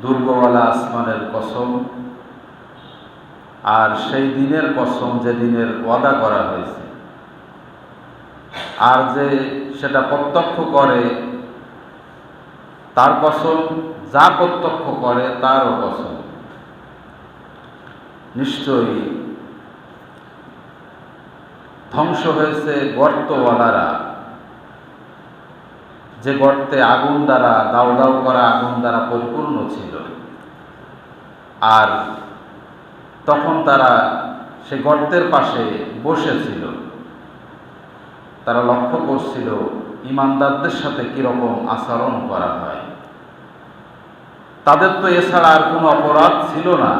দুর্গওয়ালা আসমানের কসম আর সেই দিনের কসম যে দিনের ওয়াদা করা হয়েছে, আর যে সেটা প্রত্যক্ষ করে তার কসম, যা প্রত্যক্ষ করে তারও কসম। নিশ্চয়ই ধ্বংস হয়েছে গর্তওয়ালারা, যে গর্তে আগুন দ্বারা, দাউ দাউ করা আগুন দ্বারা পরিপূর্ণ ছিল। আর তখন তারা সে গর্তের পাশে বসেছিল, তারা লক্ষ্য করছিল ঈমানদারদের সাথে কিরকম আচরণ করা হয়। তাদের তো এছাড়া আর কোনো অপরাধ ছিল না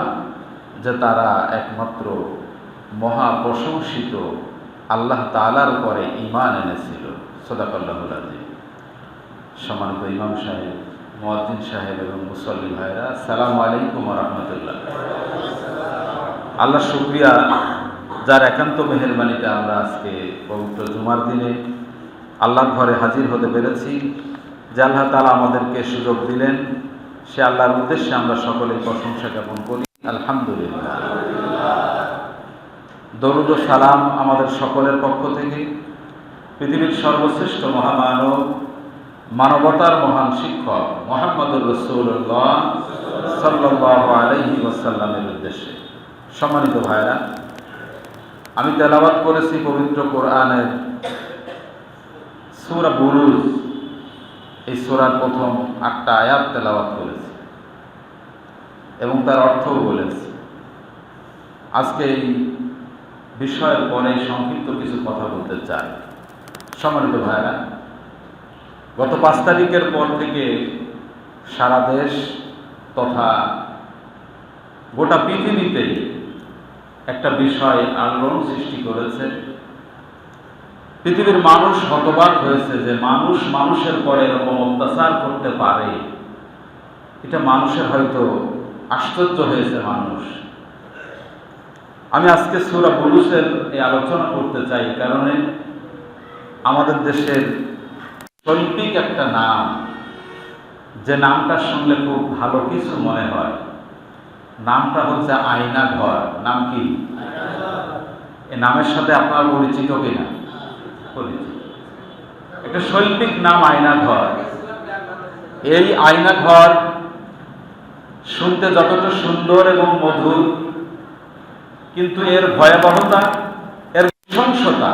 যে তারা একমাত্র মহা প্রশংসিত আল্লাহ তাআলার উপরে ঈমান এনেছিল। সাদাকাল্লাহুল আযীম। সম্মানিত ইমাম সাহেব, মুয়াজ্জিন সাহেব এবং মুসল্লি ভাইরা, আসসালামু আলাইকুম ওয়া রাহমাতুল্লাহ। আল্লাহ শুকরিয়া, যার একান্ত মেহেরবানিতে আমরা আজকে পবিত্র জুমার দিনে আল্লাহর ঘরে হাজির হতে পেরেছি। যে আল্লাহ তাআলা আমাদেরকে সুযোগ দিলেন, সে আল্লাহর উদ্দেশ্যে আমরা সকলেই প্রশংসা জ্ঞাপন করি, আলহামদুলিল্লাহ। দরুদ ও সালাম আমাদের সকলের পক্ষ থেকে পৃথিবীর সর্বশ্রেষ্ঠ মহামানব, মানবতার মহান শিক্ষক মুহাম্মদুর রাসূলুল্লাহ সাল্লাল্লাহু আলাইহি ওয়াসাল্লামের উদ্দেশ্যে। সম্মানিত ভাইরা, আমি তেলাওয়াত করেছি পবিত্র কোরআনের সূরা বুরুজ। এই সূরার প্রথম 8টা আয়াত তেলাওয়াত করেছি এবং তার অর্থও বলেছি। আজকে এই বিষয়ের পরে সংক্ষিপ্ত কিছু কথা বলতে চাই। সম্মানিত ভাইরা, গত 5 তারিখের পর থেকে সারা দেশ তথা গোটা পৃথিবীতেই একটা বিষয় আলোড়ন সৃষ্টি করেছে। পৃথিবীর মানুষ হতবাক হয়েছে যে মানুষ মানুষের পরে এরকম অত্যাচার করতে পারে। এটা মানুষের হয়তো আশ্চর্য হয়েছে মানুষ। আমি আজকে সূরা বুরুজের এই আলোচনা করতে চাই, কারণে আমাদের দেশের শৈল্পিক একটা নাম, যে নামটা শুনলে খুব ভালো কিছু মনে হয়, নামটা হচ্ছে আয়না ঘর। নাম কি? এই নামের সাথে আপনারা পরিচিত কিনা? পরিচিত। একটা শৈল্পিক নাম আয়না ঘর। এই আয়না ঘর শুনতে যতটা সুন্দর এবং মধুর, কিন্তু এর ভয়াবহতা, এর নৃশংসতা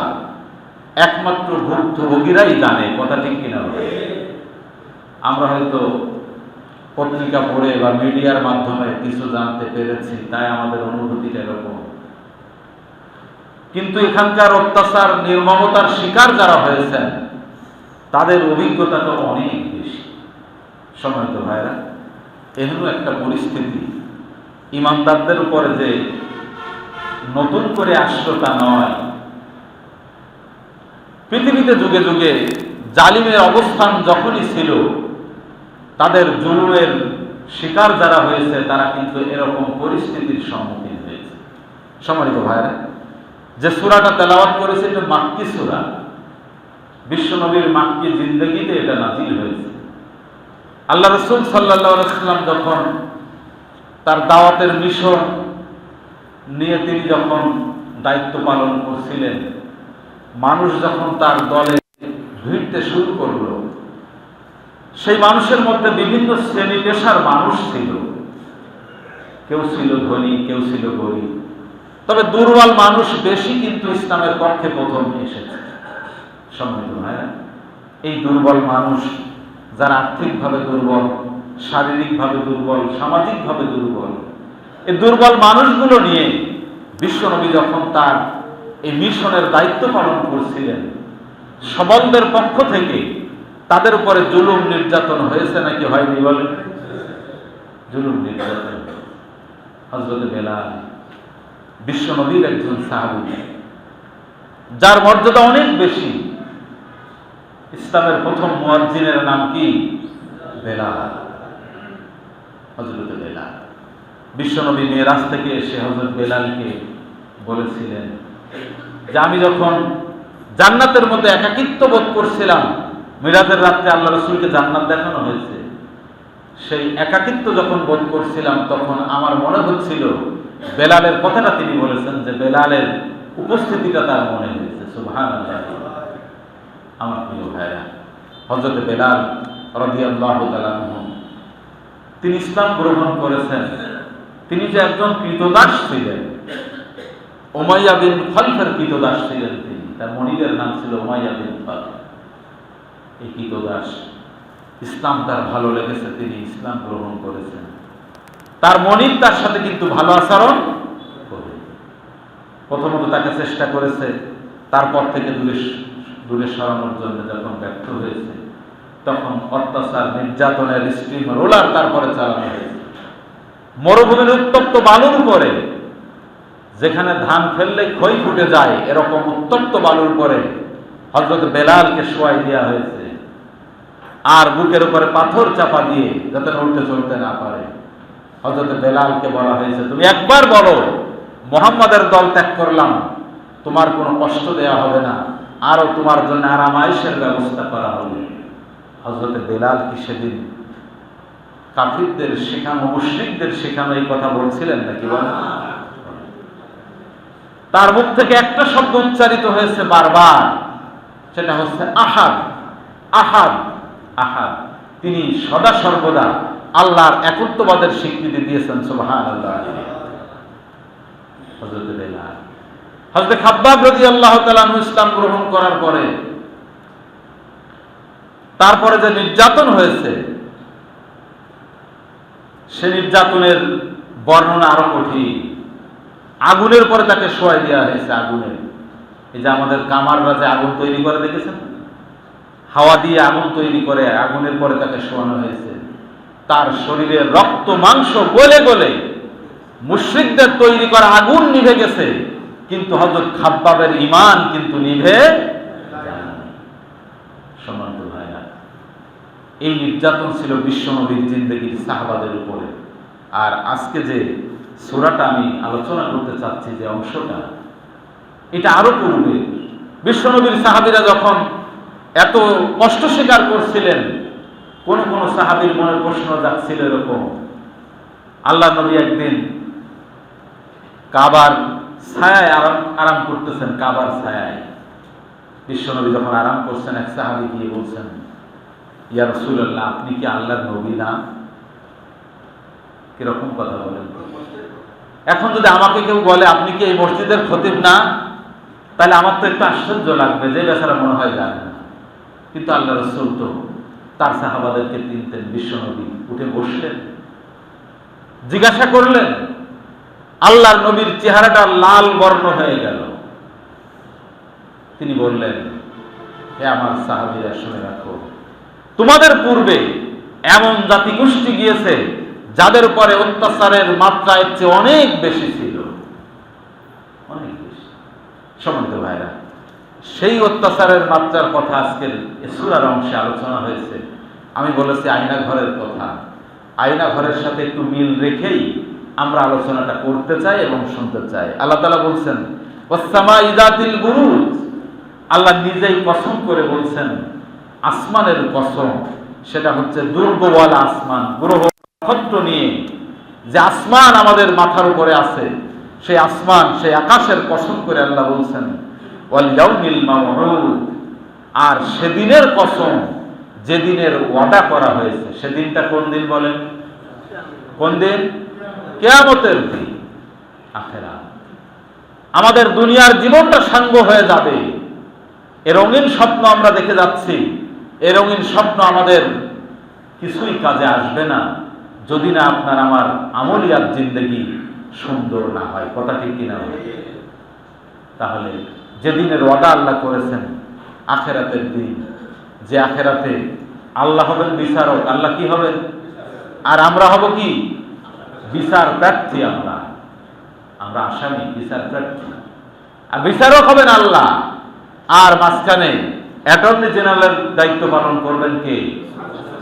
একমাত্র ভুক্তভোগীরাই জানে। কথা ঠিক কিনা? আমরা হয়তো পত্রিকা পড়ে বা মিডিয়ার মাধ্যমে কিছু জানতে পেরেছি, তাই আমাদের অনুভূতিটা এরকম। কিন্তু এখানকার অত্যাচার, নির্মমতার শিকার যারা হয়েছেন, তাদের অভিজ্ঞতা তো অনেক বেশি। সম্মানিত ভাইরা, এমন একটা পরিস্থিতি ঈমানদারদের উপরে যে নতুন করে আসলো তা নয়। পৃথিবীতে যুগে যুগে জালিমের অবস্থান যখনই ছিল, তাদের জুলুমের শিকার যারা হয়েছে, তারা কিন্তু এরকম পরিস্থিতির সম্মুখীন হয়েছে। সম্মানিত ভাইরা, যে সূরাটা তেলাওয়াত করেছে এটা মাক্কি সূরা। বিশ্বনবীর মাক্কি জিন্দেগিতে এটা নাজিল হয়েছে। আল্লাহ রাসূল সাল্লাল্লাহু আলাইহি ওয়াসাল্লাম যখন তার দাওয়াতের মিশন নিয়ে তিনি যখন দায়িত্ব পালন করছিলেন, মানুষ যখন তার দলে ভিড়তে শুরু করলো, সেই মানুষের মধ্যে বিভিন্ন শ্রেণী পেশার মানুষ ছিল। কেউ ছিল ধনী, কেউ ছিল গরিব, তবে দুর্বল মানুষ বেশি কিন্তু ইসলামের পক্ষে প্রথম এসেছে। সম্মানিত ভাইরা, এই দুর্বল মানুষ, যারা আর্থিকভাবে দুর্বল, শারীরিকভাবে দুর্বল, সামাজিকভাবে দুর্বল, এই দুর্বল মানুষগুলো নিয়ে বিশ্বনবী যখন তার এই মিশনের দায়িত্ব পালন করছিলেন, সবলদের পক্ষ থেকে তাদের উপরে জুলুম নির্যাতন হয়েছে নাকি হয়নি বলেন? জুলুম নির্যাতন। হযরত বেলাল বিশ্বনবীর একজন সাহাবী, যার মর্যাদা অনেক বেশি। ইসলামের প্রথম মুয়াজ্জিনের নাম কি? বেলাল। হযরত বেলাল। বিশ্বনবী মেরাজ থেকে এসে হযরত বেলালকে বলেছিলেন যে আমি যখন জান্নাতের মধ্যে একাকিত্ব বোধ করছিলাম, মিরাজের রাত্রে আল্লাহ রাসূলকে জান্নাত দেখানো হয়েছে, সেই একাকিত্ব যখন বোধ করছিলাম, তখন আমার মনে হচ্ছিল বেলালের কথাটা তিনি বলেছেন, যে বেলালের উপস্থিতিটা তার মনে হয়েছে। সুবহানাল্লাহ। আমার প্রিয় ভাইরা, হযরত বেলাল রাদিয়াল্লাহু তাআলা আনহু তিনি ইসলাম গ্রহণ করেছেন। তিনি যে একজন কৃতদাস ছিলেন, উমাইয়া বিন খালফের কৃতদাস ছিলেন তিনি। তার মনিবের নাম ছিল উমাইয়া বিন খালফ। এই কৃতদাস, ইসলাম তার ভালো লেগেছে, তিনি ইসলাম গ্রহণ করেছেন। তার মনিব তার সাথে কিন্তু ভালো আচরণ করে। প্রথমত তাকে চেষ্টা করেছে, তারপর থেকে দূরে সরানোর জন্য যখন ব্যর্থ হয়েছে, তখন অত্যাচার নির্যাতনের স্টিম রোলার তারপরে চালানো হয়েছে। মরুভূমির উত্তপ্ত বালুর উপরে, যেখানে ধান ফেললে ক্ষয় ফুটে যায়, এরকম উত্তপ্ত বালুর উপরে হযরত বেলালকে শোয়াই দেওয়া হয়েছে। আর বুকের উপরে পাথর চাপা দিয়ে যাতে উঠতে চলতে না পারে, হযরত বেলালকে বলা হয়েছে, তুমি একবার বলো মুহাম্মাদের দল ত্যাগ করলাম, তোমার কোনো কষ্ট দেওয়া হবে না, আরো তোমার জন্য আরামায়েশের ব্যবস্থা করা হবে। হযরত বেলাল কি সেদিন কাফিরদের শেখানো, মুশরিকদের শেখানো এই কথা বলছিলেন নাকি? বলেন। তার মুখ থেকে একটা শব্দ উচ্চারিত হয়েছে বারবার, সেটা হচ্ছে আহাদ, আহাদ, আহাদ। তিনি সদা সর্বদা আল্লাহর একত্ববাদের স্বীকৃতি দিয়েছেন। সুবহানাল্লাহ। হযরত বেলাল, হযরত খাব্বাব রাদিয়াল্লাহু তাআলা আনহু ইসলাম গ্রহণ করার পরে তারপরে যে নির্যাতন হয়েছে, সে নির্যাতনের বর্ণনা আরো কঠিন। আগুনের পরে তাকে শোয়াই দেওয়া হয়েছে, আগুনে। এই যে আমাদের কামাররা যে আগুন তৈরি করে, দেখেছেন? হাওয়া দিয়ে আগুন তৈরি করে, আগুনের পরে তাকে শোয়ানো হয়েছে। তার শরীরের রক্ত মাংস গলে গলে মুশরিকদের তৈরি করা আগুন নিভে গেছে, কিন্তু হযরত খাব্বাবের ঈমান কিন্তু নিভে যায়নি। সম্মানিত ভাইরা, এই নির্যাতন ছিল বিশ্বনবীর জিন্দেগির সাহাবাদের উপরে। আর আজকে যে সূরাটা আমি আলোচনা করতে চাচ্ছি, যে অংশটা, এটা আরো পূর্বে বিশ্বনবীর সাহাবীরা যখন এত কষ্ট স্বীকার করছিলেন, কোন কোন সাহাবীর মনে প্রশ্ন যাচ্ছিল এরকম, আল্লাহ নবী একদিন কাবার ছায়ায় আরাম করতেছেন, কাবার ছায়ায়। বিশ্বনবী যখন আরাম করছেন, এক সাহাবী গিয়ে বলছেন, ইয়া রাসূলুল্লাহ, আপনি কি আল্লাহর নবী না? কিরকম কথা বলেন? এখন যদি আমাকে কেউ বলে আপনি কি এই মসজিদের খতিব না, তাহলে আমার তো একটু আশ্চর্য লাগবে, যে বেচারা মনে হয় জানে না। কিন্তু আল্লাহ রাসূল তো তার সাহাবাদেরকে চিনতেন। বিশ্বনবী উঠে বসলেন, জিজ্ঞাসা করলেন, আল্লাহর নবীর চেহারাটা লাল বর্ণ হয়ে গেল। তিনি বললেন, হে আমার সাহাবীরা, শুনে রাখো, তোমাদের পূর্বে এমন জাতিগোষ্ঠী গিয়েছে যাদের উপরে অত্যাচারের মাত্রা এর চেয়ে অনেক বেশি ছিল, অনেক বেশি। সম্মানিত ভাইরা, সেই অত্যাচারের মাত্রার কথা আজকের সূরার অংশে আলোচনা হয়েছে। আমি বলেছি আয়না ঘরের কথা। আয়না ঘরের সাথে একটু মিল রেখেই আমরা আলোচনাটা করতে চাই এবং শুনতে চাই। আল্লাহ তাআলা বলছেন, ওয়াস-সামাই যাতিল বুরুজ। আল্লাহ নিজেই কসম করে বলছেন, আসমানের কসম। সেটা হচ্ছে দুর্গওয়াল আসমান, গ্রহ নক্ষত্র নিয়ে যে আসমান আমাদের মাথার উপরে আছে, সেই আসমান, সেই আকাশের কসম করে আল্লাহ বলছেন, ওয়াল ইয়াউমিল মাউউদ। আর সেদিনের কসম, যেদিনের ওয়াদা করা হয়েছে। সেদিনটা কোন দিন বলেন? কোন দিন? কিয়ামতের দিন, আখিরাত। আমাদের দুনিয়ার জীবনটা সাঙ্গ হয়ে যাবে। এ রঙিন স্বপ্ন আমরা দেখে যাচ্ছি, এ রঙিন স্বপ্ন আমাদের কিছুই কাজে আসবে না যদি না আপনার আমার আমলিয়াত জিন্দেগি সুন্দর না হয়। কথা ঠিক কিনা? তাহলে যেদিনের ওয়াদা আল্লাহ করেছেন, আখিরাতের দিন, যে আখিরাতে আল্লাহ হবেন বিচারক। আল্লাহ কি হবেন? আর আমরা হব কি? বিচার প্রার্থী। আমরা আসামি, বিচার প্রার্থী। আর বিচারক হবেন আল্লাহ। আর মাঝখানে অ্যাটর্নি জেনারেলের দায়িত্ব পালন করবেন কে?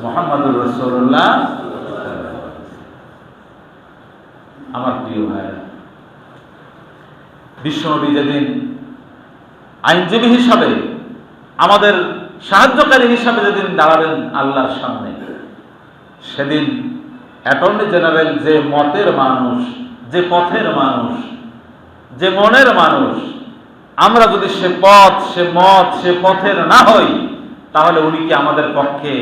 মুহাম্মদুর রাসূলুল্লাহ। আমার প্রিয় ভাইরা, বিশ্বনবী যেদিন আইনজীবী হিসাবে, আমাদের সাহায্যকারী হিসাবে যেদিন দাঁড়াবেন আল্লাহর সামনে, সেদিন অ্যাটর্নি জেনারেল যে মতের মানুষ, যে পথের মানুষ, যে মনের মানুষ, আমরা যদি সে পথ, সে মত, সে পথের না হই, তাহলে উনি কি আমাদের পক্ষে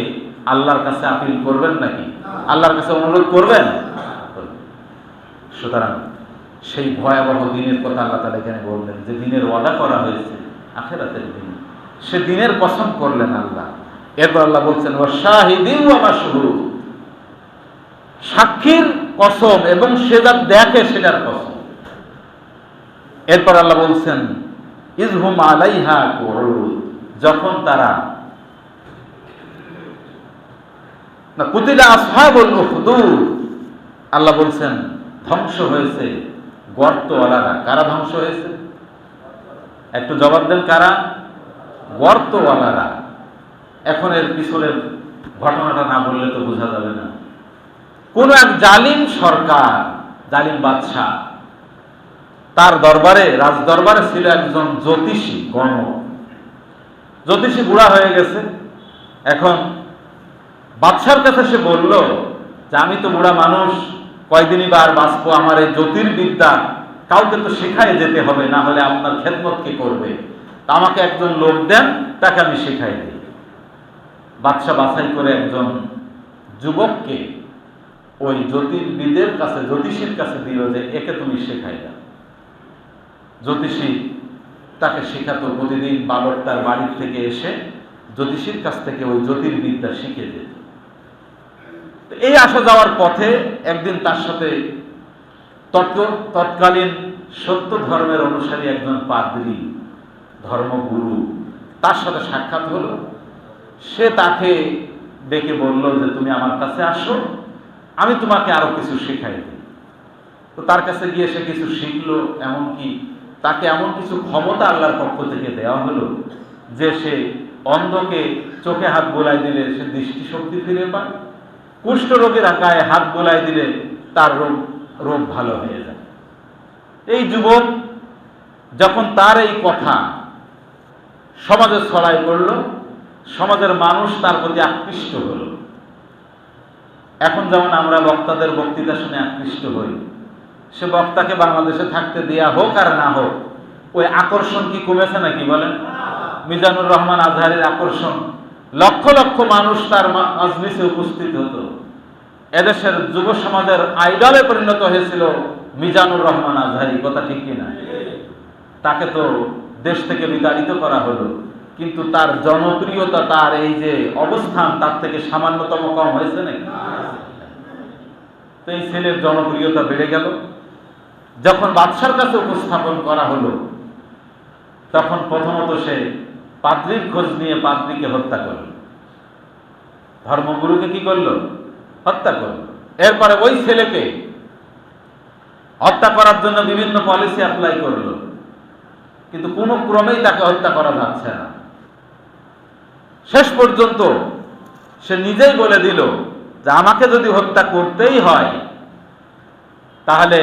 আল্লাহর কাছে আপিল করবেন নাকি? আল্লাহর কাছে অনুরোধ করবেন? সুতরাং সেই ভয়াবহ দিনের কথা আল্লাহ তাআলা এখানে বললেন, যে দিনের ওয়াদা করা হয়েছে আখিরাতের দিন, সে দিনের কসম করলেন আল্লাহ। এরপর আল্লাহ বলছেন ওয়াশাহিদিন ওয়া মাশহুদ, সাক্ষীর কসম এবং সে যা দেখে সেটার কসম। এরপর আল্লাহ বলছেন ইযহুম আলাইহা কুউদ, যখন তারা কুতিলা আসহাবুল উখদুদ, আল্লাহ বলছেন ধ্বংস হয়েছে গর্তওয়ালারা। কারা ধ্বংস হয়েছে? একটু জবাব দেন, কারা? গর্তওয়ালারা। এখন এর পিছনের ঘটনাটা না বললে তো বোঝা যাবে না। কোন এক জালিম সরকার, জালিম বাদশাহ, তার দরবারে, রাজ দরবারে ছিল একজন জ্যোতিষী গণক। জ্যোতিষী বুড়া হয়ে গেছে। এখন বাদশার কাছে সে বলল যে আমি তো বুড়া মানুষ, কয়দিনই বার বাঁচবো, আমার এই জ্যোতির্বিদ্যা কাউকে তো শেখায় যেতে হবে, না হলে আপনার খেদমত কে করবে? তা আমাকে একজন লোক দেন, তাকে আমি শেখাই দিই। বাদশা বাছাই করে একজন যুবককে ওই জ্যোতির্বিদের কাছে, জ্যোতিষীর কাছে দিল যে একে তুমি শেখাই দাও। জ্যোতিষী তাকে শেখাতো। প্রতিদিন বালক তার বাড়ির থেকে এসে জ্যোতিষীর কাছ থেকে ওই জ্যোতির্বিদ্যা শিখে যেত। এই আসা যাওয়ার পথে একদিন তার সাথে তৎকালীন সত্য ধর্মের অনুসারী একজন পাদ্রী, ধর্মগুরু, তার সাথে সাক্ষাৎ হলো। সে তাকে ডেকে বলল যে তুমি আমার কাছে আসো, আমি তোমাকে আরো কিছু শেখাই দিই। তো তার কাছে গিয়ে সে কিছু শিখলো। এমনকি তাকে এমন কিছু ক্ষমতা আল্লাহর পক্ষ থেকে দেওয়া হলো যে সে অন্ধকে চোখে হাত বোলাই দিলে সে দৃষ্টিশক্তি ফিরে পায়, কুষ্ঠ রোগের গায়ে হাত বোলাই দিলে তার রোগ ভালো হয়ে যায়। এই যুবক যখন তার এই কথা সমাজে ছড়াই পড়ল, সমাজের মানুষ তার প্রতি আকৃষ্ট হলো। এখন যেমন আমরা বক্তাদের বক্তৃতা শুনে আকৃষ্ট হই, সে বক্তাকে বাংলাদেশে থাকতে দেয়া হোক আর না হোক, ওই আকর্ষণ কি কমেছে নাকি বলেন? মিজানুর রহমান আজহারের আকর্ষণ, লক্ষ লক্ষ মানুষ তার মাজলিসে উপস্থিত হতো। এদেশের যুব সমাজের আইডলে পরিণত হয়েছিল মিজানুর রহমান আজহারি, কথা ঠিক কিনা? তাকে তো দেশ থেকে বিতাড়িত করা হলো, কিন্তু তার জনপ্রিয়তা, তার এই যে অবস্থান, তার থেকে সামান্যতম কম হয়েছে নাকি? তো এই ছেলের জনপ্রিয়তা বেড়ে গেল। যখন বাদশার কাছে উপস্থাপন করা হলো, তখন প্রথমত সে পাদ্রীর খোঁজ নিয়ে পাদ্রীকে হত্যা করল। ধর্মগুরুকে কি করলো? হত্যা করলো। এরপরে ওই ছেলেকে হত্যা করার জন্য বিভিন্ন পলিসি অ্যাপ্লাই করলো, কিন্তু কোনো ক্রমেই তাকে হত্যা করা যাচ্ছে না। শেষ পর্যন্ত সে নিজেই বলে দিল যে আমাকে যদি হত্যা করতেই হয়, তাহলে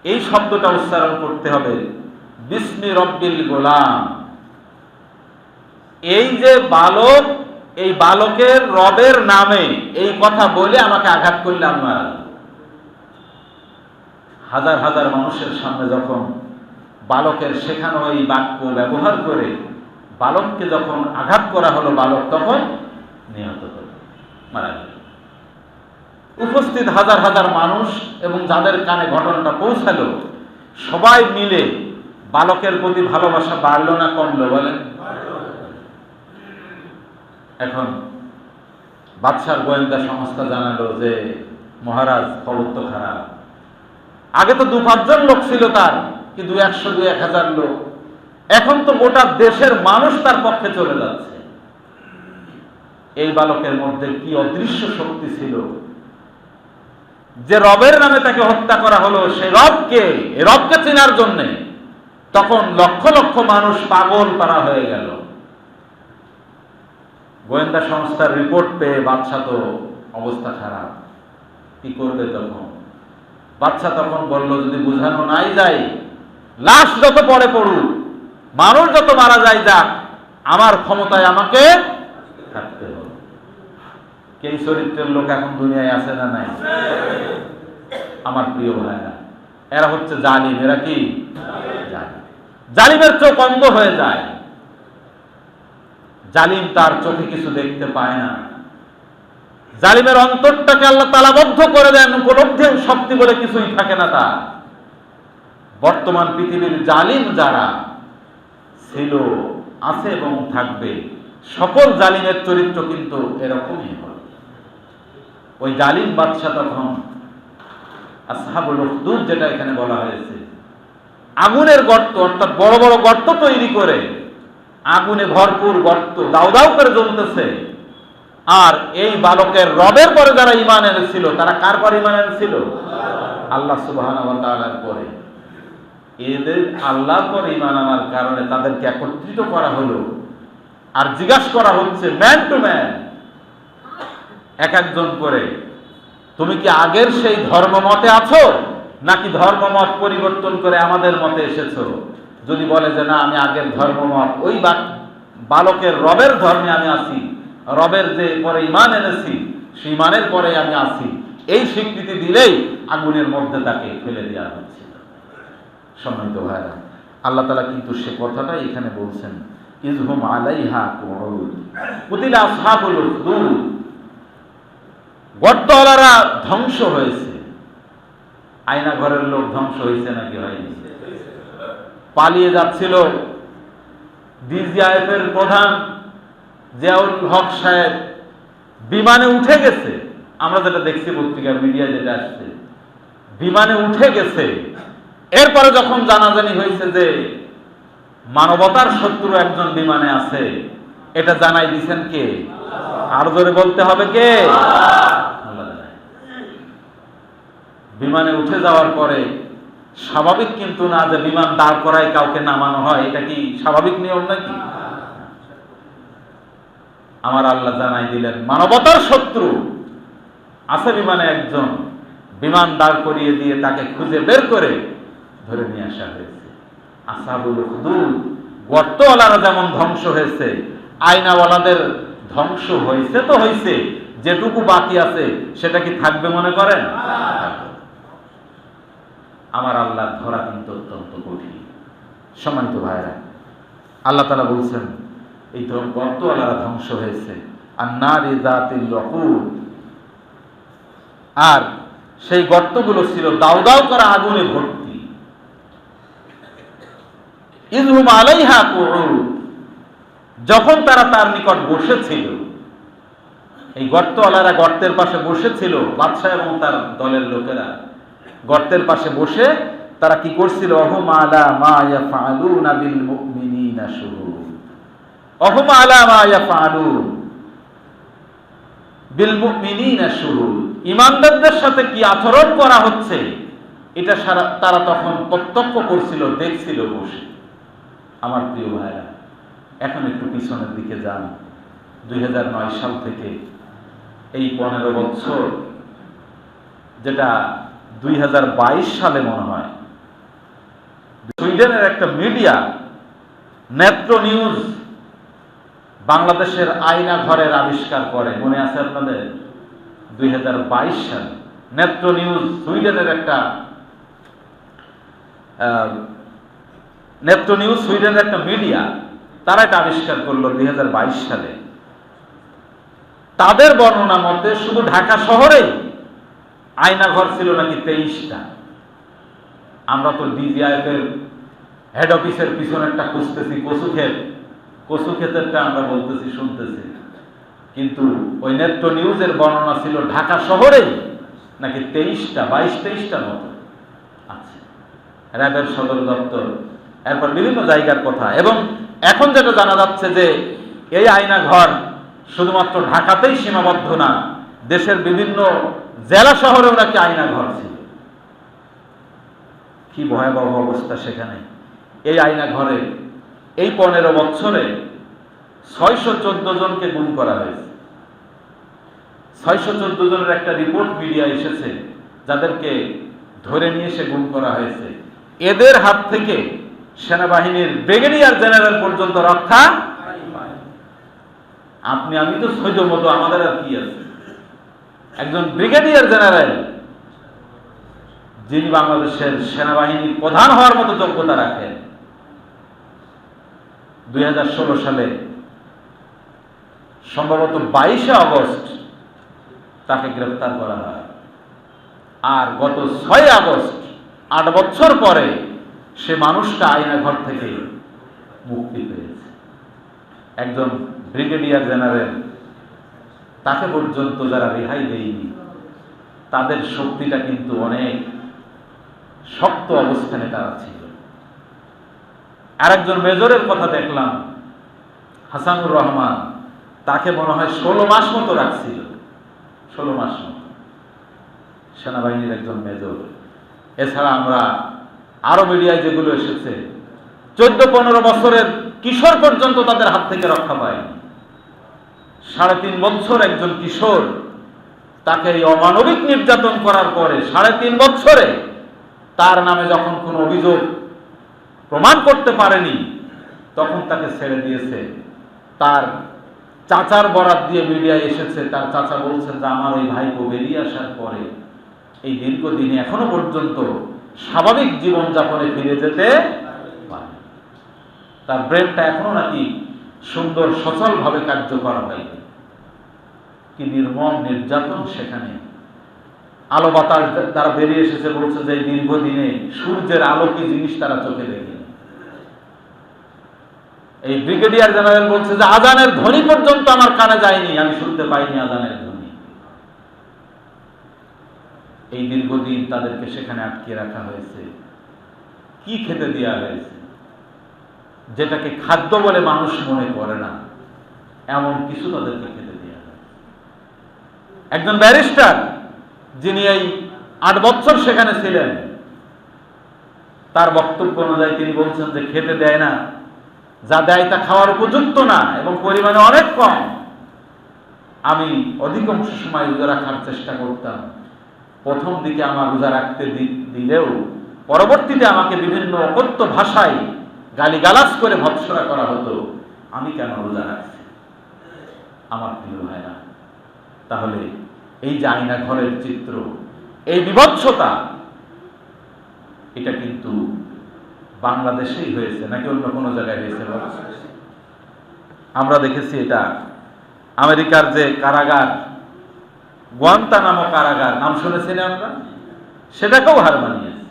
এই শব্দটা উচ্চারণ করতে হবে, বিসমি রব্বিল গোলাম। এই যে বালক, এই বালকের রবের নামে এই কথা বলে আমাকে আঘাত করলে আমার হাজার হাজার মানুষের সামনে যখন বালকের শেখানো এই বাক্য ব্যবহার করে বালককে যখন আঘাত করা হলো, বালক তখন নিহত হল, মারা গেল। উপস্থিত হাজার হাজার মানুষ এবং যাদের কানে ঘটনাটা পৌঁছালো, সবাই মিলে বালকের প্রতি ভালোবাসা বাড়লো না কমলো বলেন? এখন বাদশার গোয়েন্দা সংস্থা জানালো যে মহারাজ, খবর তো খারাপ। আগে তো 2-5 লোক ছিল তার, কি 200-1000 লোক, এখন তো গোটা দেশের মানুষ তার পক্ষে চলে যাচ্ছে। এই বালকের মধ্যে কি অদৃশ্য শক্তি ছিল যে রবের নামে তাকে হত্যা করা হলো। সে রবকে চেনার জন্য তখন লক্ষ লক্ষ মানুষ পাগল পারা হয়ে গেল। গোয়েন্দা সংস্থার রিপোর্ট পেয়ে বাদশা তো অবস্থা খারাপ, কি করবে তখন? বাদশা তখন বলল, যদি বোঝানো নাই যায়, লাশ যত পরে পড়ুক, মানুষ যত মারা যায় যাক, আমার ক্ষমতায় আমাকে থাকতে হবে। কে চরিত্রের লোক এখন দুনিয়ায় আছে না নাই? আমার প্রিয় ভাইরা, এরা হচ্ছে জালিম। এরা কি জালিম? জালিমের চোখ অন্ধ হয়ে যায়। জালিম তার চোখে কিছু দেখতে পায় না। জালিমের অন্তরটাকে আল্লাহ তালাবদ্ধ করে দেন, উপলব্ধির শক্তি বলে কিছুই থাকে না তার। বর্তমান পৃথিবীর জালিম যারা ছিল, আছে এবং থাকবে, সকল জালিমের চরিত্র কিন্তু এরকমই হয়। ওই জালিম বাদশা তখন আসহাবুল উখদুদ, যেটা এখানে বলা হয়েছে, আগুনের গর্ত, অর্থাৎ বড় বড় গর্ত তৈরি করে, আগুনে ভরপুর গর্ত দাউ দাউ করে জ্বলতেছে। আর এই বালকের রবের পরে যারা ঈমান এনেছিল, তারা কার পরে ঈমান এনেছিল? আল্লাহ সুবহানাহু ওয়া তাআলার পরে। এদের আল্লাহর পরে ঈমান আনার কারণে তাদেরকে একত্রিত করা হলো, আর জিজ্ঞাসা করা হচ্ছে ম্যান টু ম্যান, এক একজন করে, তুমি কি আগের সেই ধর্মমতে আছো, নাকি ধর্মমত পরিবর্তন করে আমাদের মতে এসেছো? যদি বলে যে না, আমি আগের ধর্মমত, ওই বালকের রবের ধর্মে আমি আছি, রবের যে পরে ঈমান এনেছি সেই ঈমানের পরে আমি আছি, এই স্বীকৃতি দিলেই আগুনের মধ্যে তাকে ফেলে দেওয়া হচ্ছে। সম্মানিত ভাইরা, আল্লাহ তাআলা কিন্তু সে কথাটাই এখানে বলছেন, ইযহুম আলাইহা কুউদ কুতিলা আসহাবুল উখদুদ। গর্তওয়ালারা ধ্বংস হয়েছে। আয়না ঘরের লোক ধ্বংস হয়েছে নাকি হয়নি? পালিয়ে যাচ্ছিল DGIF এর প্রধান জিয়াউল হক সাহেব, বিমানে উঠে গেছে। আমরা যেটা দেখছি পত্রিকা মিডিয়া যেটা আসছে, বিমানে উঠে গেছে। এরপরে যখন জানাজানি হয়েছে যে মানবতার শত্রু একজন বিমানে আছে, এটা জানাই দিয়েছেন কে? আর জোরে বলতে হবে কে? বিমানে উঠে যাওয়ার পরে স্বাভাবিক কিন্তু না যে বিমান দাঁড় করায় কাউকে নামানো হয়। এটা কি স্বাভাবিক নিয়ম নাকি? আমার আল্লাহ জানাই দিলেন মানবতার শত্রু আছে বিমানে একজন, বিমান দাঁড় করিয়ে দিয়ে তাকে খুঁজে বের করে ধরে নিয়ে আসা হয়েছে। আসহাবুল উখদুদ, গর্তওয়ালারা যেমন ধ্বংস হয়েছে, আয়নাওয়ালাদের ধ্বংস হয়েছে তো হয়েছে, যেটুকু বাকি আছে সেটা কি থাকবে মনে করেন? আমার আল্লাহর ধরা কিন্তু অত্যন্ত কঠিন। সম্মানিত ভাইরা, আল্লাহ তাআলা বলছেন এই গর্তওয়ালারা ধ্বংস হয়েছে। আন-নারি যাতিল ওয়াকুদ, আর সেই গর্তগুলো ছিল দাউ দাউ করা আগুনে ভর্তি। ইযহুম আলাইহা কুউদ, যখন তারা তার নিকট বসেছিল, এই গর্তওয়ালারা গর্তের পাশে বসেছিল, বাদশা এবং তার দলের লোকেরা গর্তের পাশে বসে তারা কি করছিল? অহুম আলা মা ইয়াফআলুনা বিল মুমিনিনা শুহুদ। অহুম আলা মা ইয়াফআলুন বিল মুমিনিনা শুহুদ, ঈমানদারদের সাথে কি আচরণ করা হচ্ছে এটা তারা তখন প্রত্যক্ষ করছিল, দেখছিল বসে। আমার প্রিয় ভাইরা, এখন একটু পিছনের দিকে যান। 2009 সাল থেকে এই 15 বছর, যেটা 2022 সালে মনে হয়, সুইডেনের একটা মিডিয়া নেত্র নিউজ বাংলাদেশের আয়না ঘরের আবিষ্কার করে। মনে আছে আপনাদের? 2022 সালে নেত্র নিউজ, সুইডেনের একটা নেত্র নিউজ, সুইডেনের একটা মিডিয়া, তারা এটা আবিষ্কার করলো 2022 সালে। তাদের বর্ণনা মতে শুধু ঢাকা শহরেই আয়না ঘর ছিল নাকি 23টা। আমরা তো DGIF এর হেড অফিসের পিছনে একটা খুঁজতেছি, কচু ক্ষেতেরটা আমরা বলতেছি, শুনতেছি, কিন্তু ওই নেত্র নিউজের বর্ণনা ছিল ঢাকা শহরেই নাকি 23টা, 22-23টার মতো আছে। র্যাবের সদর দপ্তর, এরপর বিভিন্ন জায়গার কথা। এবং এখন যেটা জানা যাচ্ছে যে এই আয়না ঘর শুধুমাত্র ঢাকাতেই সীমাবদ্ধ না, দেশের বিভিন্ন জেলা শহরেও নাকি আয়না ঘর ছিল। কি ভয়াবহ অবস্থা সেখানে। এই আয়না ঘরে এই 15 বছরে 614 জনকে গুম করা হয়েছে। 614 জনের একটা রিপোর্ট মিডিয়া এসেছে, যাদেরকে ধরে নিয়ে এসে গুম করা হয়েছে। এদের হাত থেকে সেনাবাহিনীর ব্রিগেডিয়ার জেনারেল পর্যন্ত রক্ষা। আপনি আমি তো সৈন্য মতো, আমাদের আর কি আছে? একজন ব্রিগেডিয়ার জেনারেল, যিনি বাংলাদেশের সেনাবাহিনীর প্রধান হওয়ার মতো যোগ্যতা রাখেন, 2016 সালে সম্ভবত 22শে আগস্ট তাকে গ্রেফতার করা হয়। আর গত 6 আগস্ট 8 বছর পরে সে মানুষটা আয়নাঘর থেকে মুক্তি পেয়েছে। একজন ব্রিগেডিয়ার জেনারেল, তাকে পর্যন্ত যারা রেহাই দেয়নি, তাদের শক্তিটা কিন্তু অনেক শক্ত অবস্থানে তারা ছিল। আর একজন মেজরের কথা দেখলাম, হাসানুর রহমান, তাকে মনে হয় 16 মাস মতো রাখছিল, 16 মাস মতো, সেনাবাহিনীর একজন মেজর। এছাড়া আমরা আরো মিডিয়ায় যেগুলো এসেছে, 14-15 বছরের কিশোর পর্যন্ত তাদের হাত থেকে রক্ষা পায়নি। 3.5 বছর একজন কিশোর, তাকে এই অমানবিক নির্যাতন করার পরে 3.5 বছরে তার নামে যখন কোনো অভিযোগ প্রমাণ করতে পারেনি, তখন তাকে ছেড়ে দিয়েছে। তার চাচার বরাত দিয়ে মিডিয়ায় এসেছে, তার চাচা বলছেন যে আমার ওই ভাইকে বেরিয়ে আসার পরে এই দীর্ঘদিনে এখনো পর্যন্ত স্বাভাবিক জীবনযাপনে ফিরে যেতে পারে, তার ব্রেনটা এখনো নাকি সুন্দর সচলভাবে কার্যকর হয়নি। কি নির্মম নির্যাতন সেখানে! আলো বাতাস তারা বেরিয়ে এসেছে, বলছে যে দীর্ঘদিনে সূর্যের আলো কি জিনিস তারা চোখে দেখে। এই ব্রিগেডিয়ার জেনারেল বলছে যে আজানের ধ্বনি পর্যন্ত আমার কানে যায়নি, আমি শুনতে পাইনি আজানের ধ্বনি। এই দীর্ঘদিন তাদেরকে সেখানে আটকে রাখা হয়েছে। কি খেতে দেওয়া হয়েছে যেটাকে খাদ্য বলে মানুষ মনে করে না, এমন কিছু তাদেরকে খেতে দেওয়া হয়েছে। একজন ব্যারিস্টার, যিনি এই 8 বছর সেখানে ছিলেন, তার বক্তব্য অনুযায়ী তিনি বলছেন যে খেতে দেয় না, যা দেয় তা খাওয়ার উপযুক্ত না এবং পরিমাণে অনেক কম। আমি অধিকাংশ সময় রোজা রাখার চেষ্টা করতাম। প্রথম দিকে আমার রোজা রাখতে দিলেও পরবর্তীতে আমাকে বিভিন্ন অকথ্য ভাষায় গালিগালাজ করে ভৎসনা করা হতো। আমি কেন রোজা রাখছি? আমার প্রিয় ভাইরা, তাহলে এই যে আয়না ঘরের চিত্র, এই বিভৎসতা, এটা কিন্তু বাংলাদেশেই হয়েছে নাকি অন্য কোনো জায়গায় হয়েছে? আমরা দেখেছি এটা আমেরিকার যে কারাগার, গুয়ান্তানামো কারাগার, নাম শুনেছেন আমরা, সেটাকেও হার মানিয়েছে।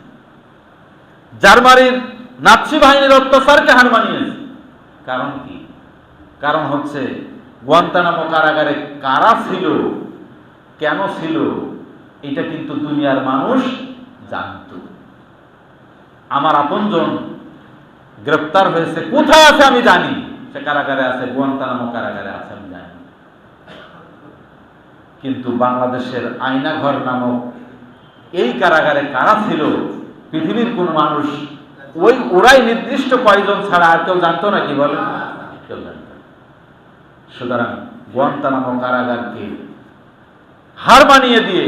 জার্মানির নাৎসি বাহিনীর অত্যাচারকে হার মানিয়েছে। কারণ কি? কারণ হচ্ছে গুয়ান্তানামো কারাগারে কারা ছিল, কেন ছিল, এটা কিন্তু দুনিয়ার মানুষ জানত। আমার আপনজন গ্রেফতার হয়েছে, কোথায় আছে আমি জানি, সে কারাগারে আছে, গুয়ান্তানামো কারাগারে আছে আমি জানি। কিন্তু বাংলাদেশের আয়নাঘর নামক এই কারাগারে কারা ছিল, পৃথিবীর কোন মানুষ, ওরাই নির্দিষ্ট কয়েকজন ছাড়া আর কেউ জানতো নাকি বলেন? কেউ জানত। সুতরাং গুয়ান্তানামো কারাগারকে হার মানিয়ে দিয়ে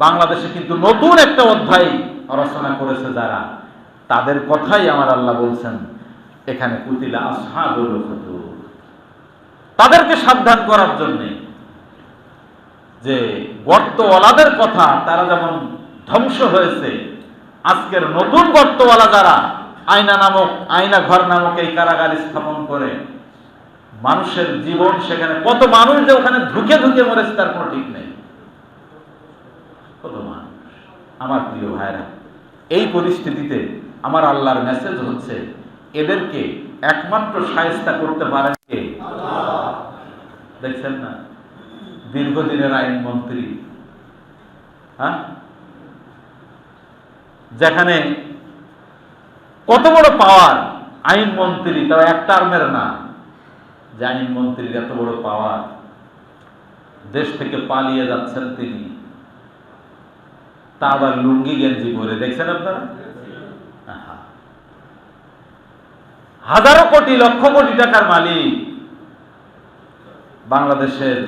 বাংলাদেশে কিন্তু নতুন একটা অধ্যায় রচনা করেছে যারা, তাদের কথাই আমার আল্লাহ বলছেন এখানে, কুতিলা আসহাবুল উখদুদ। তাদেরকে সাবধান করার জন্য যে গর্তওয়ালাদের কথা, তারা যেমন ধ্বংস হয়েছে, আজকের নতুন গর্তওয়ালা যারা আয়না ঘর নামক এই কারাগার স্থাপন করে মানুষের জীবন, সেখানে কত মানুষ যে ওখানে ঢুকে ঢুকে মরেছে তার কোনো ঠিক নেই। কত মানুষ! আমার প্রিয় ভাইরা, এই পরিস্থিতিতে আমার আল্লাহর মেসেজ হচ্ছে, এদেরকে একমাত্র শায়েস্তা করতে পারেন কে? দেখছেন না, দীর্ঘদিনের আইনমন্ত্রী, হ্যাঁ, যেখানে কত বড় পাওয়ার, আইনমন্ত্রী, তাও এক টার্মের না, যে আইনমন্ত্রীর এত বড় পাওয়ার, দেশ থেকে পালিয়ে যাচ্ছেন তিনি, তা আবার লুঙ্গি গেঞ্জি পরে, দেখছেন আপনারা? হাজারো কোটি লক্ষ কোটি টাকার মালিক, বাংলাদেশের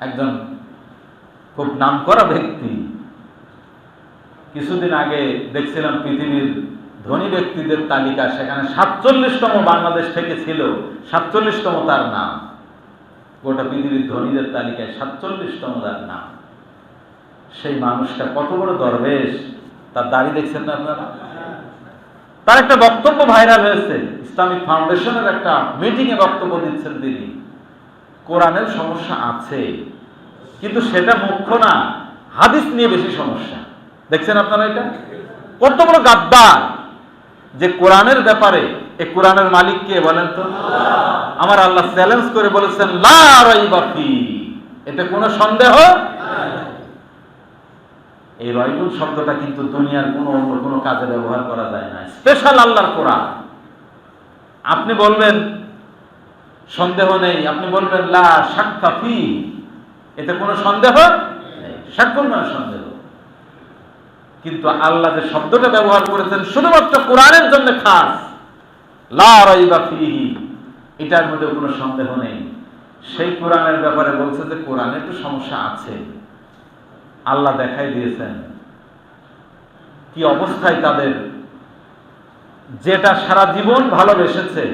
একজন খুব নামকরা ব্যক্তি। কিছুদিন আগে দেখছিলাম পৃথিবীর ধনী ব্যক্তিদের তালিকা, সেখানে 47তম বাংলাদেশ থেকে ছিল, 47তম তার নাম। গোটা পৃথিবীর ধনীদের তালিকায় 47তম তার নাম। সেই মানুষটা কত বড় দরবেশ, তার দাড়ি দেখছেন না আপনারা? তার একটা বক্তব্য ভাইরাল হয়েছে, ইসলামিক ফাউন্ডেশনের একটা মিটিংয়ে বক্তব্য দিচ্ছেন তিনি। কোরআনের সমস্যা আছে, কিন্তু সেটা মুখ্য না, হাদিস নিয়ে বেশি সমস্যা। দেখছেন আপনারা এটা? কত বড় গাদ্দার যে কোরআনের ব্যাপারে, এই কোরআনের মালিক কে বলেন তো? আমার আল্লাহ চ্যালেঞ্জ করে বলেছেন লা রাইবা ফি, এতে কোনো সন্দেহ। এই রাইবুল শব্দটা কিন্তু দুনিয়ার অন্য কোনো কাজে ব্যবহার করা যায় না, স্পেশাল আল্লাহর কোরআন। আপনি বলবেন সন্দেহ নেই, আপনি বলবেন লা শাক্কা ফি, এতে কোনো সন্দেহ নেই, শাক্কুন মানে সন্দেহ। কিন্তু আল্লাহ যে শব্দটা ব্যবহার করেছেন শুধুমাত্র কোরআনের জন্য খাস, লা রাইবা ফিহি, এটার মধ্যে কোনো সন্দেহ নেই। সেই কোরআনের ব্যাপারে বলছে যে কোরআনে একটু সমস্যা আছে। আল্লাহ দেখাই দিয়েছেন কি অবস্থায় তাদের, যেটা সারা জীবন ভালোবেসেছে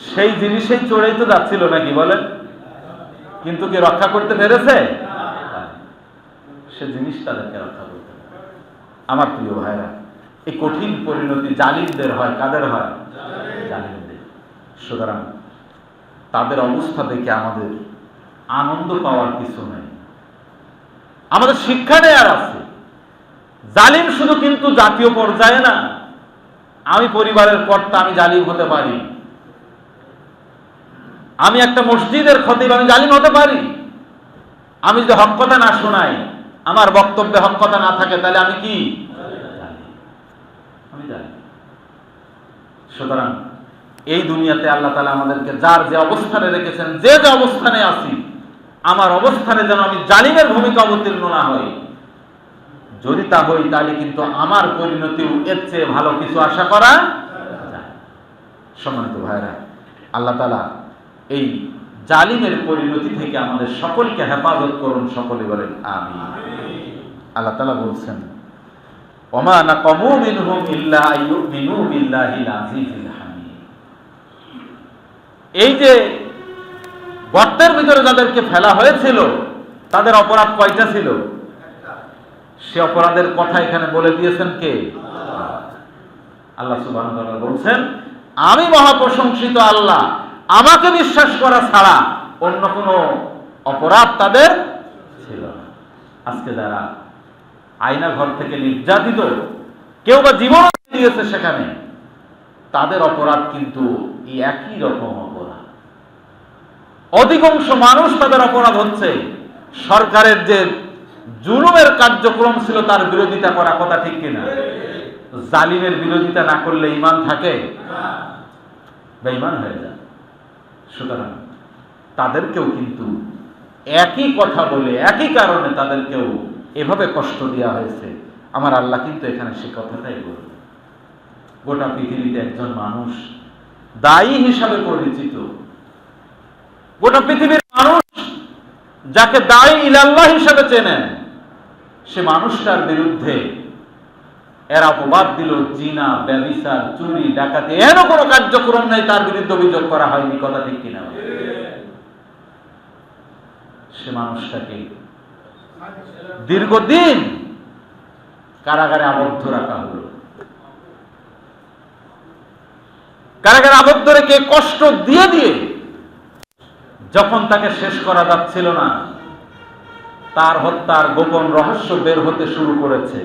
সেই জিনিসেই চড়েই তো যাচ্ছিল নাকি বলেন, কিন্তু কি রক্ষা করতে পেরেছে? সে জিনিস তাদেরকে রক্ষা করতে পারে। আমার প্রিয় ভাইরা, এই কঠিন পরিণতি জালিমদের হয়, কাদের হয়? জালিমদের। সুতরাং তাদের অবস্থা দেখে আমাদের আনন্দ পাওয়ার কিছু নেই, আমাদের শিক্ষা নেয়ার আছে। জালিম শুধু কিন্তু জাতীয় পর্যায়ে না, আমি পরিবারের কর্তা, আমি জালিম হতে পারি। আমি একটা মসজিদের খতিব, আমি জালিম হতে পারি। আমি যদি হক কথা না শোনাই, আমার বক্তব্যে হক কথা না থাকে, তাহলে আমি কি? আমি জানি। সুতরাং এই দুনিয়াতে আল্লাহ তাআলা আমাদেরকে যার যে অবস্থানে রেখেছেন, যে যে অবস্থানে আছি, আমার অবস্থানে যেন আমি জালিমের ভূমিকা অবতীর্ণ না হই। যদি তা হই, তাহলে কিন্তু আমার পরিণতি এর চেয়ে ভালো কিছু আশা করা যায়। সম্মানিত ভাইরা, আল্লাহ তাআলা এই জালিমের পরিণতি থেকে আমাদের সকলকে হেফাজত করুন, সকলে বলেন আমিন। আল্লাহ তাআলা বলছেন ওমা নাকামু মিনহুম ইল্লা আইয়ুমিনু বিল্লাহিল আজিজিল হামিদ। এই যে গর্তের ভিতরে যাদেরকে ফেলা হয়েছিল, তাদের অপরাধ কয়টা ছিল? সে অপরাধের কথা এখানে বলে দিয়েছেন কে? আল্লাহ সুবহানাহু ওয়া তাআলা বলছেন আমি মহাপ্রশংসিত আল্লাহ, আমাকে বিশ্বাস করা ছাড়া অন্য কোনো অপরাধ তাদের ছিল না। আজকে যারা আয়না ঘর থেকে নির্যাতিত, কেউ বা জীবন দিয়েছে সেখানে, তাদের অপরাধ কিন্তু এই একই রকম অপরাধ। অধিকাংশ মানুষ তাদের অপরাধ হচ্ছে সরকারের যে জুলুমের কার্যক্রম ছিল তার বিরোধিতা করা, কথা ঠিক কিনা? জালিমের বিরোধিতা না করলে ঈমান থাকে? বেঈমান হয়ে যায়। সুতরাং তাদেরকেও কিন্তু একই কথা বলে, একই কারণে তাদেরকেও এভাবে কষ্ট দেওয়া হয়েছে। আমার আল্লাহ কিন্তু এখানে সে কথাটাই বলল। গোটা পৃথিবীতে একজন মানুষ দায়ী হিসাবে পরিচিত, গোটা পৃথিবীর মানুষ যাকে দায়ী ইলাল্লাহ হিসাবে চেনেন, সে মানুষটার বিরুদ্ধে এরা অপবাদ দিল জিনা, ব্যভিচার, চুরি, ডাকাতি, এর কোনো কার্যক্রম নেই, তার বিরুদ্ধে অভিযোগ করা হয়নি, কথা ঠিক কিনা? সে মানুষটাকে দীর্ঘদিন কারাগারে আবদ্ধ রাখা হলো। কারাগারে আবদ্ধ রেখে কষ্ট দিয়ে দিয়ে যখন তাকে শেষ করা যাচ্ছিল না, তার হত্যার গোপন রহস্য বের হতে শুরু করেছে।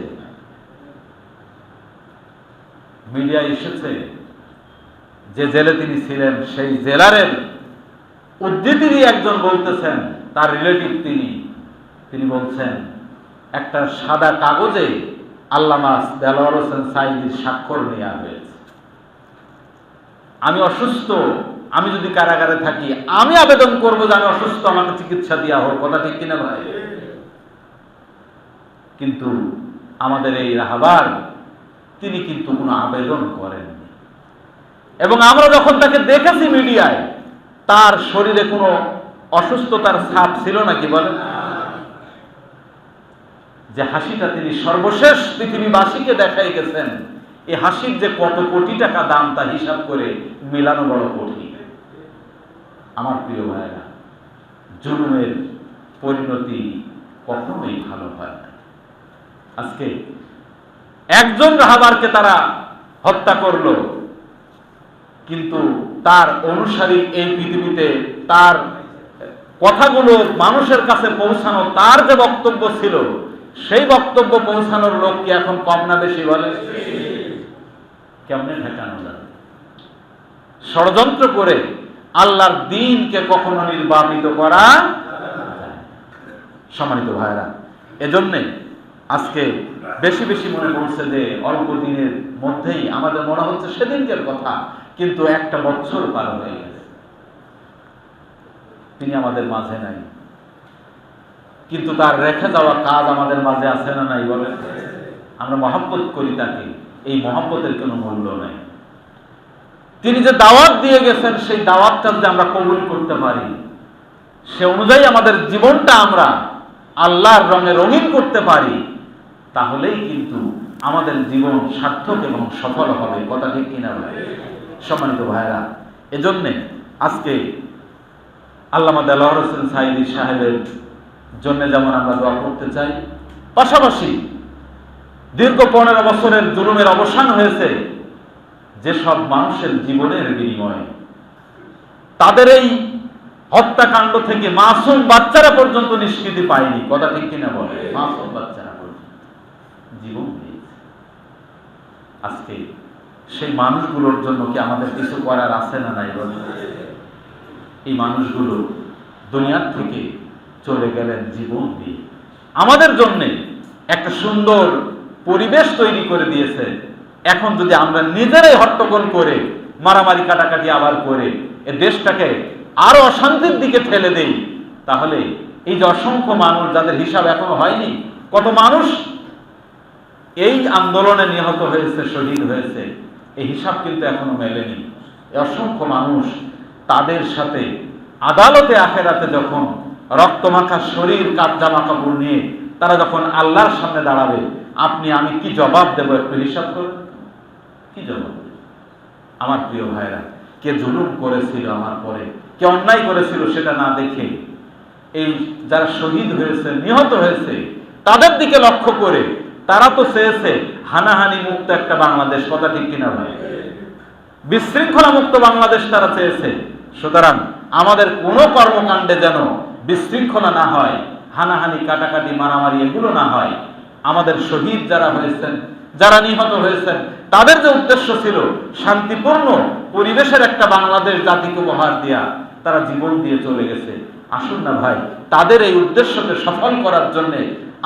মিডিয়া এসেছে যে জেলে তিনি ছিলেন, সেই জেলারের উদ্ধৃতি একজন বলতেছেন, তার রিলেটিভ তিনি বলছেন একটা সাদা কাগজে আল্লামা দেলোয়ার হোসেন সাঈদীর স্বাক্ষর নেওয়া হয়েছে। আমি অসুস্থ, আমি যদি কারাগারে থাকি, আমি আবেদন করবো যে আমি অসুস্থ, আমাকে চিকিৎসা দেওয়া হোক, কথা ঠিক কিনা ভাই? কিন্তু আমাদের এই রাহাবার তিনি কিন্তু কোনো আবেদন করেননি। এবং আমরা যখন তাকে দেখেছি মিডিয়ায়, তার শরীরে কোনো অসুস্থতার ছাপ ছিল নাকি বলেন? যে হাসিটা তিনি সর্বশেষ পৃথিবীবাসীকে দেখাই গেছেন, এই হাসির যে কত কোটি টাকা দাম তা হিসাব করে মেলানো বড় কঠিন। আমার প্রিয় ভাইরা, জুলুমের পরিণতি কখনোই ভালো হয় না। আজকে একজন রাহাবারকে তারা হত্যা করলো, কিন্তু তার অনুসারী এই পৃথিবীতে তার কথাগুলো মানুষের কাছে পৌঁছানো, তার যে বক্তব্য ছিল সেই বক্তব্য পৌঁছানোর লোক কি এখন কম না বেশি বলে? কেমনে ঠেকানো যাবে? ষড়যন্ত্র করে আল্লাহর দ্বীনকে কখনো নির্বাপিত করা। সম্মানিত ভাইরা, এজন্যে আজকে বেশি বেশি মনে পড়ছে যে অল্প দিনের মধ্যেই আমাদের মনে হচ্ছে সেদিনকের কথা, কিন্তু একটা বছর পার হয়ে গেছে, তিনি আমাদের মাঝে নাই, কিন্তু তার রেখে যাওয়া কাজ আমাদের মাঝে আছে না নাই বলেন? আমরা মহব্বত করি তাকে, এই মহব্বতের কোনো মূল্য নাই। তিনি যে দাওয়াত দিয়ে গেছেন সেই দাওয়াতটা যদি আমরা কবুল করতে পারি, সে অনুযায়ী আমাদের জীবনটা আমরা আল্লাহর রঙে রঙিন করতে পারি, তাহলেই কিন্তু আমাদের জীবন সার্থক এবং সফল হবে। কথা ঠিক কিনা ভাই? সম্মানিত ভাইরা, এজন্যে আজকে আল্লামা দেলোয়ার হোসেন সাঈদী সাহেবের জন্য যেমন আমরা দোয়া করতে চাই, পাশাপাশি দীর্ঘ 15 বছরের জুলুমের অবসান হয়েছে যেসব মানুষের জীবনের বিনিময়ে, তাদের এই হত্যাকাণ্ড থেকে মাসুম বাচ্চারা পর্যন্ত নিষ্কৃতি পায়নি। কথা ঠিক কিনা বলে? মাসুম বাচ্চারা পর্যন্ত জীবন দিয়েছে। আজকে সেই মানুষগুলোর জন্য কি আমাদের কিছু করার আছে না নাই বলে? এই মানুষগুলো দুনিয়ার থেকে চলে গেলেন জীবন দিয়ে, আমাদের জন্য একটা সুন্দর পরিবেশ তৈরি করে দিয়েছে। এখন যদি আমরা নিজেরাই হট্টগোল করে মারামারি কাটাকাটি আবার করে এ দেশটাকে আরো অশান্তির দিকে ঠেলে দেই, তাহলে এই যে অসংখ্য মানুষ যাদের হিসাব এখনো হয়নি, কত মানুষ এই আন্দোলনে নিহত হয়েছে, শহীদ হয়েছে, এই হিসাব কিন্তু এখনো মেলেনি। অসংখ্য মানুষ তাদের সাথে আদালতে আখেরাতে যখন রক্তমাখা শরীর, জামা কাপড় নিয়ে তারা যখন আল্লাহর সামনে দাঁড়াবে, আপনি আমি কি জবাব দেব? একটু হিসাব করুন, কি জবাব দেব? আমার প্রিয় ভাইরা, কে জুলুম করেছিল আমার পরে, কে অন্যায় করেছিল সেটা না দেখে এই যারা শহীদ হয়েছে, নিহত হয়েছে, তাদের দিকে লক্ষ্য করে তারা তো চেয়েছে হানাহানি মুক্ত একটা বাংলাদেশ। কথা ঠিক কিনা ভাই? বিশৃঙ্খলা মুক্ত বাংলাদেশ তারা চেয়েছে। সুতরাং আমাদের কোনো কর্মকাণ্ডে যেন বিশৃঙ্খলা না হয়, হানাহানি কাটাকাটি মারামারি এগুলো না হয়। আমাদের শহীদ যারা হয়েছেন, যারা নিহত হয়েছেন, তাদের যে উদ্দেশ্য ছিল শান্তিপূর্ণ পরিবেশের একটা বাংলাদেশ জাতিকে উপহার দেয়া, তারা জীবন দিয়ে চলে গেছে। আসুন না ভাই, তাদের এই উদ্দেশ্যকে সফল করার জন্য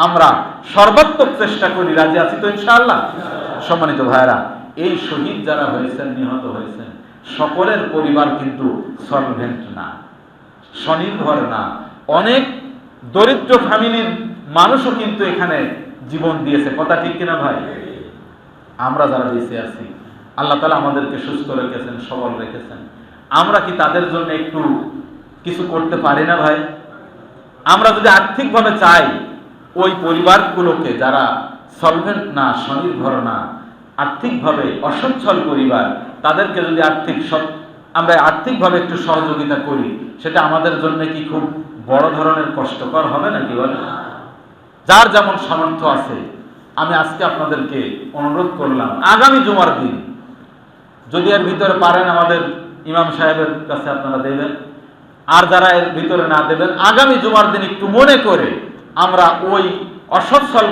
আমরা সর্বাত্মক চেষ্টা করি। রাজি আছি তো ইনশাআল্লাহ? সম্মানিত ভাইরা, এই শহীদ যারা হয়েছেন, নিহত হয়েছেন, সকলের পরিবার কিন্তু সলভেন্ট না, স্বনির্ভর না। অনেক দরিদ্র ফ্যামিলির মানুষও কিন্তু এখানে জীবন দিয়েছে। কথা ঠিক কিনা ভাই? আমরা যারা বেঁচে আছি, আল্লাহ তাআলা আমাদেরকে সুস্থ রেখেছেন, সবল রেখেছেন, আমরা কি তাদের জন্য একটু কিছু করতে পারি না ভাই? আমরা যদি আর্থিকভাবে চাই, ওই পরিবারগুলোকে যারা সলভেন্ট না, স্বনির্ভর না, আর্থিকভাবে অসচ্ছল পরিবার, তাদেরকে যদি আমরা আর্থিকভাবে একটু সহযোগিতা করি, সেটা আমাদের জন্য কি খুব বড় ধরনের কষ্টকর হবে নাকি বলে? যার যেমন সামর্থ্য আছে, আমি আজকে আপনাদেরকে অনুরোধ করলাম, আগামী জুমার দিন যদি এর ভিতরে পারেন আমাদের ইমাম সাহেবের কাছে আপনারা দেবেন, আর যারা এর ভিতরে না দেবেন, আগামী জুমার দিন একটু মনে করে আমরা ওই অসচ্ছল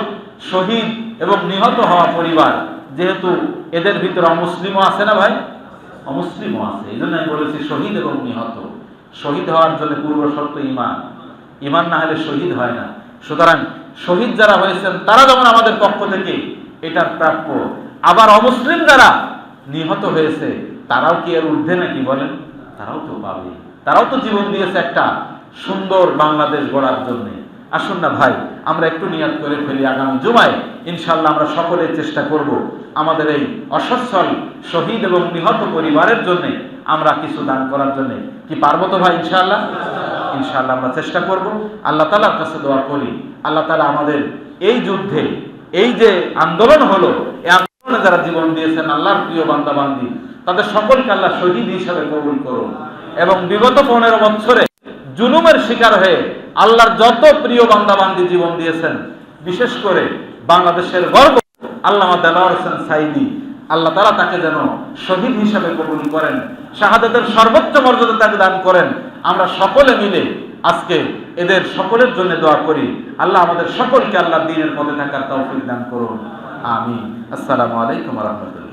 শহীদ এবং নিহত হওয়া পরিবার, যেহেতু এদের ভিতরে অমুসলিমও আছে না ভাই, অমুসলিমও আছে, এই জন্য আমি বলেছি শহীদ এবং নিহত। শহীদ হওয়ার জন্য পূর্ব শর্ত ঈমান, ঈমান না হলে শহীদ হয় না। সুতরাং শহীদ যারা হয়েছেন তারা যেমন আমাদের পক্ষ থেকে এটার প্রাপ্য, আবার অমুসলিম যারা নিহত হয়েছে তারাও কি এর ঊর্ধ্বে নাকি বলেন? তারাও তো পাবে, তারাও তো জীবন দিয়েছে একটা সুন্দর বাংলাদেশ গড়ার জন্য। আসুন না ভাই, আমরা একটু নিয়াত করে ফেলি, আগামী জুমায় ইনশাআল্লাহ আমরা সকলে চেষ্টা করব আমাদের এই অসচ্ছল শহীদ এবং নিহত পরিবারের জন্য আমরা কিছু দান করার জন্য। কি পারবো তো ভাই? ইনশাআল্লাহ, ইনশাআল্লাহ আমরা চেষ্টা করব। আল্লাহ তাআলার কাছে দোয়া করি, আল্লাহ তাআলা আমাদের এই যুদ্ধে, এই যে আন্দোলন হলো, এই আন্দোলনে যারা জীবন দিয়েছেন আল্লাহর প্রিয় বান্দা বান্দি, তাদের সকলকে আল্লাহ শহীদ হিসাবে কবুল করুন, এবং বিগত 15 বছরে জুলুমের শিকার হয়ে আল্লাহর যত প্রিয় বান্দাবান্দি জীবন দিয়েছেন, বিশেষ করে বাংলাদেশের গর্ব আল্লামা দেলোয়ার হোসেন সাঈদী, আল্লাহ তাআলা তাকে যেন শহীদ হিসাবে কবুল করেন, শাহাদাতের সর্বোচ্চ মর্যাদা তাকে দান করেন। আমরা সকলে মিলে আজকে এদের সকলের জন্য দোয়া করি। আল্লাহ আমাদের সকলকে আল্লাহ দ্বীনের পথে থাকার তৌফিক দান করুন। আমিন। আসসালামু আলাইকুম ওয়া রাহমাতুল্লাহ।